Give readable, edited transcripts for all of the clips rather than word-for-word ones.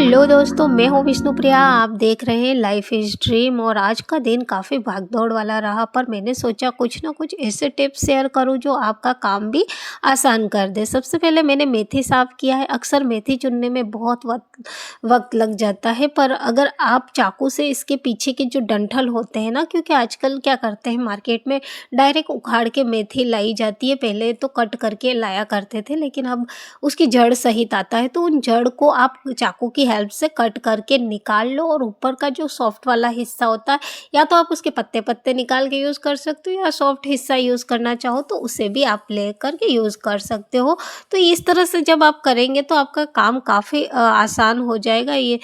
Hello दोस्तों, मैं हूँ विष्णुप्रिया। आप देख रहे हैं लाइफ इज़ ड्रीम। और आज का दिन काफ़ी भागदौड़ वाला रहा, पर मैंने सोचा कुछ ना कुछ ऐसे टिप्स शेयर करूँ जो आपका काम भी आसान कर दे। सबसे पहले मैंने मेथी साफ़ किया है। अक्सर मेथी चुनने में बहुत वक्त वक्त लग जाता है, पर अगर आप चाकू से इसके पीछे के जो डंठल होते हैं ना, क्योंकि आजकल क्या करते हैं मार्केट में डायरेक्ट उखाड़ के मेथी लाई जाती है। पहले तो कट करके लाया करते थे, लेकिन अब उसकी जड़ सहित आता है, तो उन जड़ को आप चाकू की हेल्प से कट करके निकाल लो। और ऊपर का जो सॉफ्ट वाला हिस्सा होता है, या तो आप उसके पत्ते पत्ते निकाल के यूज़ कर सकते हो, या सॉफ्ट हिस्सा यूज़ करना चाहो तो उसे भी आप ले करके यूज़ कर सकते हो। तो इस तरह से जब आप करेंगे तो आपका काम काफ़ी आसान हो जाएगा। ये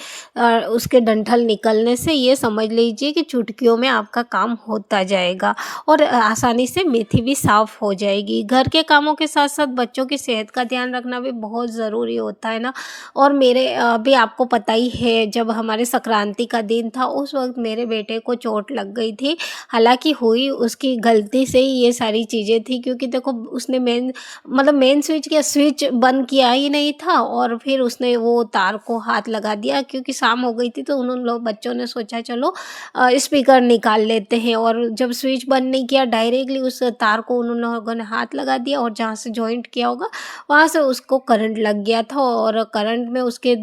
उसके डंठल निकलने से ये समझ लीजिए कि चुटकियों में आपका काम होता जाएगा और आसानी से मेथी भी साफ़ हो जाएगी। घर के कामों के साथ साथ बच्चों की सेहत का ध्यान रखना भी बहुत ज़रूरी होता है ना। और मेरे अभी आपको पता ही है, जब हमारे संक्रांति का दिन था उस वक़्त मेरे बेटे को चोट लग गई थी। हालाँकि हुई उसकी गलती से ही ये सारी चीज़ें थी, क्योंकि देखो उसने मेन स्विच बंद किया ही नहीं था, और फिर उसने वो तार को हाथ लगा दिया। क्योंकि शाम हो गई थी तो उन लोग बच्चों ने सोचा चलो स्पीकर निकाल लेते हैं, और जब स्विच बंद नहीं किया डायरेक्टली उस तार को उन लोगों ने हाथ लगा दिया, और जहाँ से जॉइंट किया होगा वहाँ से उसको करंट लग गया था। और करंट में उसके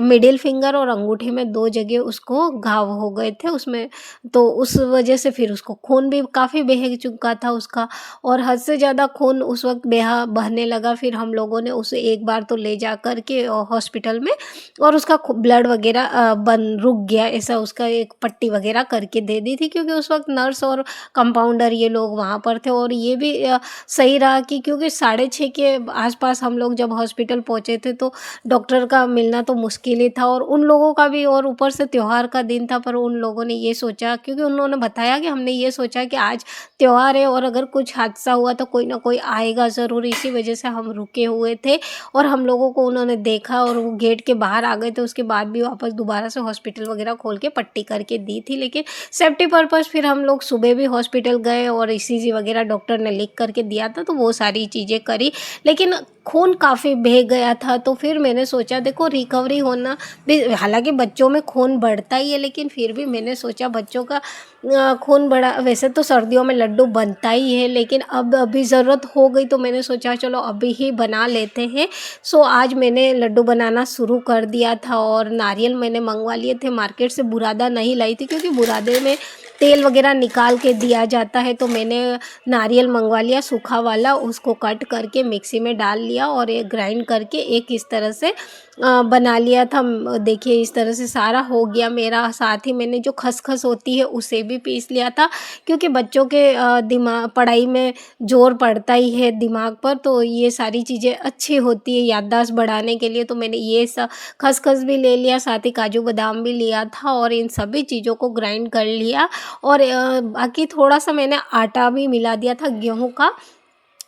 मिडिल फिंगर और अंगूठे में 2 जगह उसको घाव हो गए थे उसमें। तो उस वजह से फिर उसको खून भी काफ़ी बह चुका था उसका, और हद से ज़्यादा खून उस वक़्त बहने लगा। फिर हम लोगों ने उसे एक बार तो ले जा कर के हॉस्पिटल में, और उसका ब्लड वगैरह रुक गया, ऐसा उसका एक पट्टी वगैरह करके दे दी थी। क्योंकि उस वक़्त नर्स और कंपाउंडर ये लोग वहाँ पर थे, और ये भी सही रहा कि क्योंकि 6:30 के आसपास हम लोग जब हॉस्पिटल पहुँचे थे तो डॉक्टर का मिलना तो मुश्किल ही था, और उन लोगों का भी, और ऊपर से त्योहार का दिन था। पर उन लोगों ने ये सोचा, क्योंकि उन्होंने बताया कि हमने ये सोचा कि आज त्योहार है और अगर कुछ हादसा हुआ तो कोई ना कोई आएगा ज़रूर, इसी वजह से हम रुके हुए थे। और हम लोगों को उन्होंने देखा और वो गेट के बाहर आ गए थे। उसके बाद भी वापस दोबारा से हॉस्पिटल वगैरह खोल के पट्टी करके दी थी, लेकिन सेफ्टी पर्पज़ फिर हम लोग सुबह भी हॉस्पिटल गए और ईसीजी वगैरह डॉक्टर ने लिख करके दिया था, तो वो सारी चीज़ें करी। लेकिन खून काफ़ी बह गया था, तो फिर मैंने सोचा देखो रिकवरी होना भी, हालांकि बच्चों में खून बढ़ता ही है, लेकिन फिर भी मैंने सोचा बच्चों का खून बढ़ा, वैसे तो सर्दियों में लड्डू बनता ही है, लेकिन अब अभी ज़रूरत हो गई तो मैंने सोचा चलो अभी ही बना लेते हैं। सो आज मैंने लड्डू बनाना शुरू कर दिया था, और नारियल मैंने मंगवा लिए थे मार्केट से। बुरादा नहीं लाई थी, क्योंकि बुरादे में तेल वगैरह निकाल के दिया जाता है, तो मैंने नारियल मंगवा लिया सूखा वाला, उसको कट करके मिक्सी में डाल लिया और एक ग्राइंड करके एक इस तरह से बना लिया था। देखिए इस तरह से सारा हो गया मेरा। साथ ही मैंने जो खसखस होती है उसे भी पीस लिया था, क्योंकि बच्चों के दिमाग पढ़ाई में ज़ोर पड़ता ही है दिमाग पर, तो ये सारी चीज़ें अच्छी होती है याददाश्त बढ़ाने के लिए। तो मैंने ये सब खसखस भी ले लिया, साथ ही काजू बादाम भी लिया था, और इन सभी चीज़ों को ग्राइंड कर लिया। और बाकी थोड़ा-सा मैंने आटा भी मिला दिया था गेहूँ का।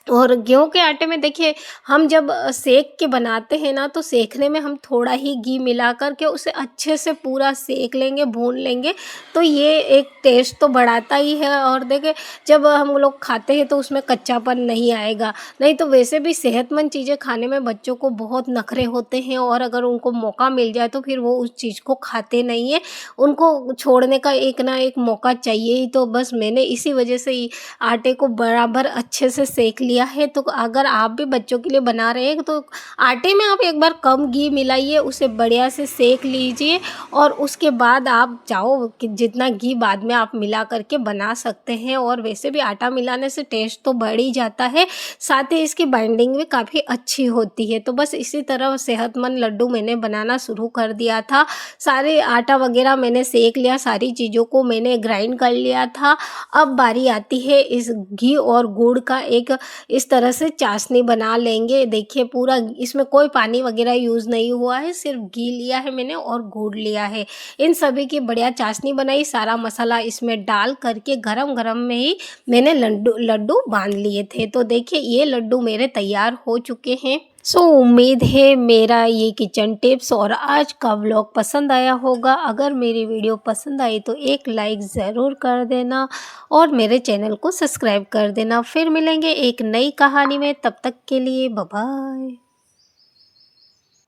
और गेहूँ के आटे में देखिए, हम जब सेक के बनाते हैं ना, तो सेकने में हम थोड़ा ही घी मिला कर के उसे अच्छे से पूरा सेक लेंगे, भून लेंगे, तो ये एक टेस्ट तो बढ़ाता ही है। और देखिए जब हम लोग खाते हैं तो उसमें कच्चापन नहीं आएगा। नहीं तो वैसे भी सेहतमंद चीज़ें खाने में बच्चों को बहुत नखरे होते हैं, और अगर उनको मौका मिल जाए तो फिर वो उस चीज़ को खाते नहीं हैं। उनको छोड़ने का एक ना एक मौका चाहिए ही। तो बस मैंने इसी वजह से ही आटे को बराबर अच्छे से सेक लिया है। तो अगर आप भी बच्चों के लिए बना रहे हैं तो आटे में आप एक बार कम घी मिलाइए, उसे बढ़िया से सेक लीजिए, और उसके बाद आप चाहो कि जितना घी बाद में आप मिला करके बना सकते हैं। और वैसे भी आटा मिलाने से टेस्ट तो बढ़ ही जाता है, साथ ही इसकी बाइंडिंग भी काफ़ी अच्छी होती है। तो बस इसी तरह सेहतमंद लड्डू मैंने बनाना शुरू कर दिया था। सारे आटा वगैरह मैंने सेक लिया, सारी चीज़ों को मैंने ग्राइंड कर लिया था। अब बारी आती है इस घी और गुड़ का एक इस तरह से चाशनी बना लेंगे। देखिए पूरा इसमें कोई पानी वगैरह यूज़ नहीं हुआ है, सिर्फ घी लिया है मैंने और गुड़ लिया है। इन सभी की बढ़िया चाशनी बनाई, सारा मसाला इसमें डाल करके गरम-गरम में ही मैंने लड्डू लड्डू बांध लिए थे। तो देखिए ये लड्डू मेरे तैयार हो चुके हैं। सो उम्मीद है मेरा ये किचन टिप्स और आज का व्लॉग पसंद आया होगा। अगर मेरी वीडियो पसंद आई तो एक लाइक ज़रूर कर देना और मेरे चैनल को सब्सक्राइब कर देना। फिर मिलेंगे एक नई कहानी में, तब तक के लिए बाय बाय।